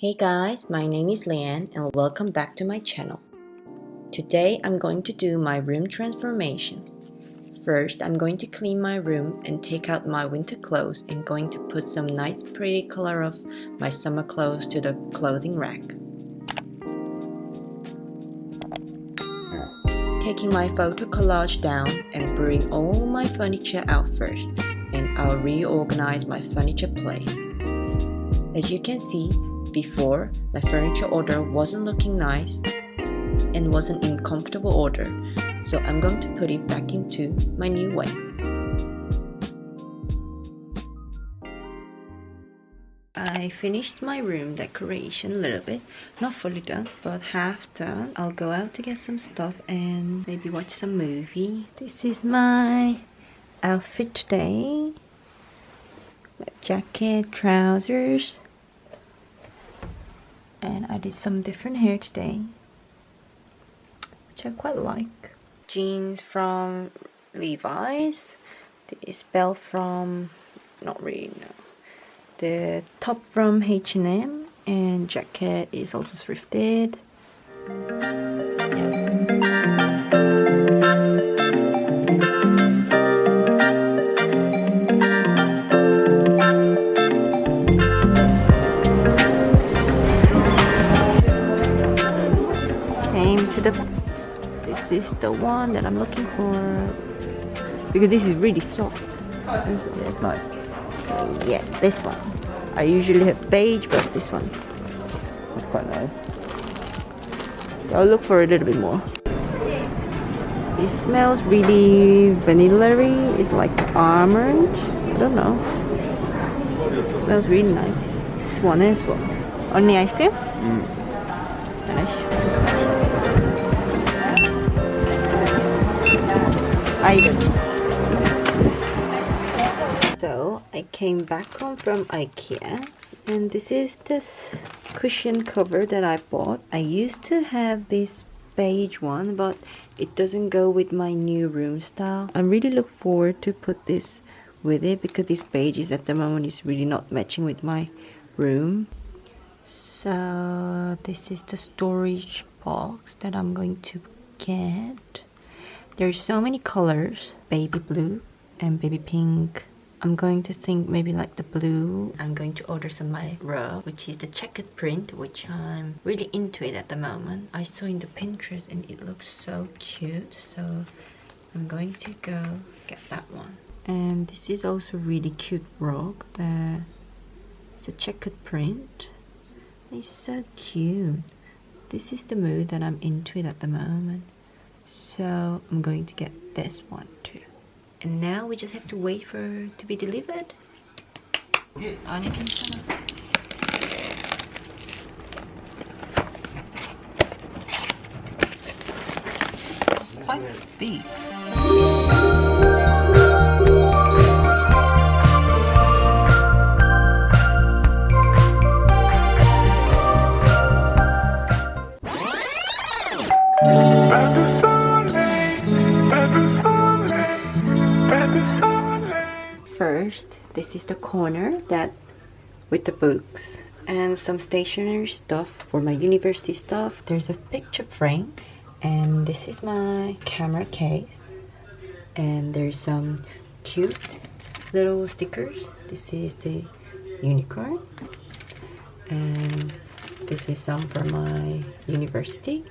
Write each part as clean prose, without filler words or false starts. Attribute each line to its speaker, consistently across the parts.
Speaker 1: Hey guys, my name is Leanne and welcome back to my channel. Today I'm going to do my room transformation. First, I'm going to clean my room and take out my winter clothes and going to put some nice pretty color of my summer clothes to the clothing rack. Taking my photo collage down and bring all my furniture out first, and I'll reorganize my furniture place. As you can see, before, my furniture order wasn't looking nice and wasn't in comfortable order, so I'm going to put it back into my new way. I finished my room decoration a little bit, not fully done, but half done. I'll go out to get some stuff and maybe watch some movie. This is my outfit today. My jacket, trousers. And I did some different hair today, which I quite like. Jeans from Levi's. This belt from, not really, no. The top from H&M, and jacket is also thrifted. This is the one that I'm looking for because this is really soft. It's nice. So yeah, this one. I usually have beige, but this one is quite nice. I'll look for a little bit more. It smells really vanilla-y. It's like almond. I don't know. It smells really nice. This one as well. Only ice cream? Nice. So I came back home from IKEA, and this is this cushion cover that I bought. I used to have this beige one, but it doesn't go with my new room style. I really look forward to put this with it because this beige is at the moment is really not matching with my room. So this is the storage box that I'm going to get. There's so many colors, baby blue and baby pink. I'm going to think maybe like the blue. I'm going to order some my rug, which is the checkered print, which I'm really into it at the moment. I saw in the Pinterest and it looks so cute, so I'm going to go get that one. And this is also really cute rug. It's a checkered print. It's so cute. This is the mood that I'm into it at the moment. So I'm going to get this one too. And now we just have to wait for it to be delivered. Quite big. First, this is the corner that with the books and some stationery stuff for my university stuff. There's a picture frame, and this is my camera case, and there's some cute little stickers. This is the unicorn, and this is some for my university.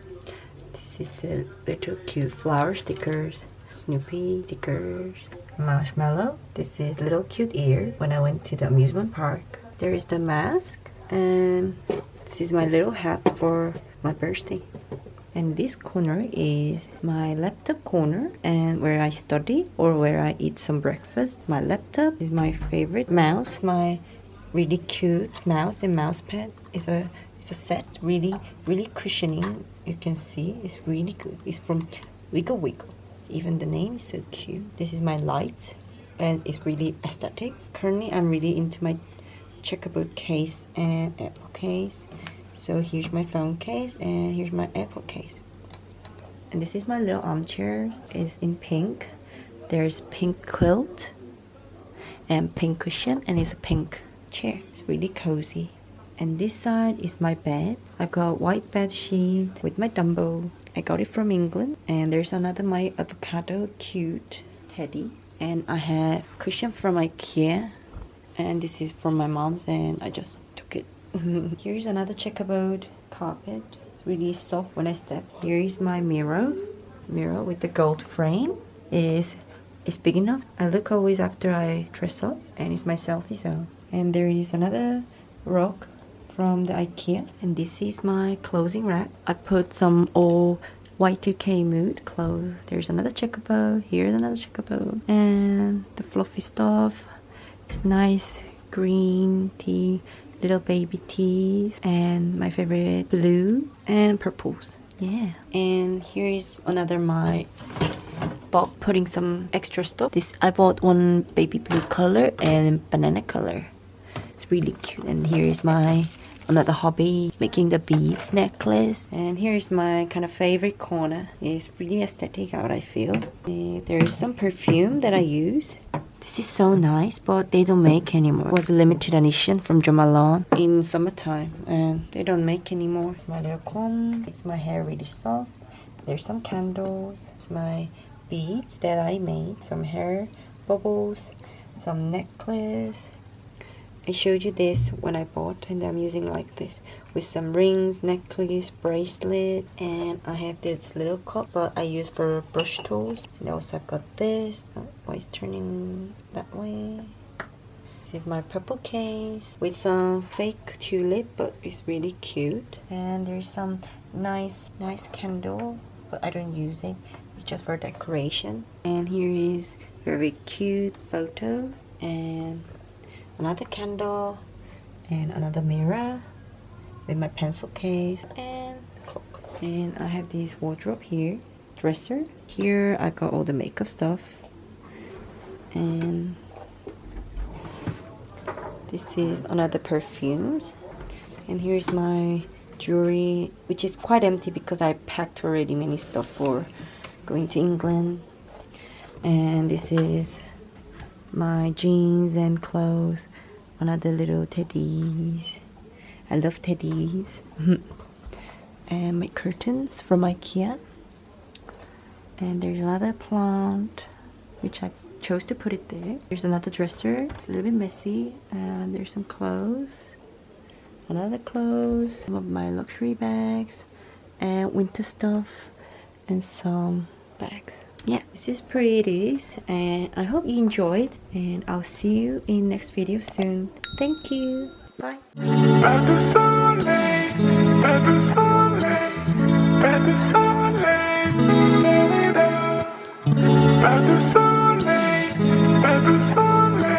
Speaker 1: This is the little cute flower stickers, Snoopy stickers, marshmallow. This is little cute ear when I went to the amusement park. There is the mask, and this is my little hat for my birthday. And this corner is my laptop corner, and where I study or where I eat some breakfast. My laptop is my favorite. Mouse, my really cute mouse and mouse pad. It's a set, really cushioning. You can see it's really good. It's from Wiggle Wiggle. Even the name is so cute. This is my light, and it's really aesthetic. Currently I'm really into my checkerboard case and Apple case. So here's my phone case, and here's my Apple case. And this is my little armchair. It's in pink. There's pink quilt and pink cushion, and it's a pink chair. It's really cozy And this side is my bed. I've got white bed sheet with my Dumbo. I got it from England. And there's another my avocado cute teddy. And I have cushion from IKEA. And this is from my mom's and I just took it. Here's another checkerboard carpet. It's really soft when I step. Here is my mirror with the gold frame. It's big enough. I look always after I dress up and it's my selfie zone. And there is another rug from the IKEA. And this is my clothing rack. I put some old Y2K mood clothes. There's another checkerboard. Here's another checkerboard. And the fluffy stuff. It's nice green tea, little baby tees, and my favorite blue and purples. Yeah. And here is another my bulk putting some extra stuff. This I bought one baby blue color and banana color. It's really cute. And here is my another hobby, making the beads necklace. And here is my kind of favorite corner. It's really aesthetic out, I feel. There is some perfume that I use. This is so nice, but they don't make anymore. It was a limited edition from Jo Malone in summertime, and they don't make anymore. It's my little comb. Makes my hair really soft. There's some candles. It's my beads that I made. Some hair bubbles, some necklace. I showed you this when I bought, and I'm using like this with some rings, necklace, bracelet, and I have this little cup, but I use for brush tools. And also I've got this. Oh, why it's turning that way? This is my purple case with some fake tulip, but it's really cute. And there's some nice candle, but I don't use it. It's just for decoration. And here is very cute photos and another candle and another mirror with my pencil case and clock. And I have this wardrobe here, dresser. Here I got all the makeup stuff. And this is another perfumes. And here's my jewelry, which is quite empty because I packed already many stuff for going to England. And this is my jeans and clothes. Another little teddies. I love teddies. And my curtains from IKEA. And there's another plant, which I chose to put it there. There's another dresser. It's a little bit messy. And there's some clothes. Another clothes. Some of my luxury bags. And winter stuff. And some bags. Yeah, this is pretty it is, and I hope you enjoyed, and I'll see you in next video soon. Thank you. Bye. Pas de soleil, pas de soleil, pas de soleil, pas de soleil, pas de soleil.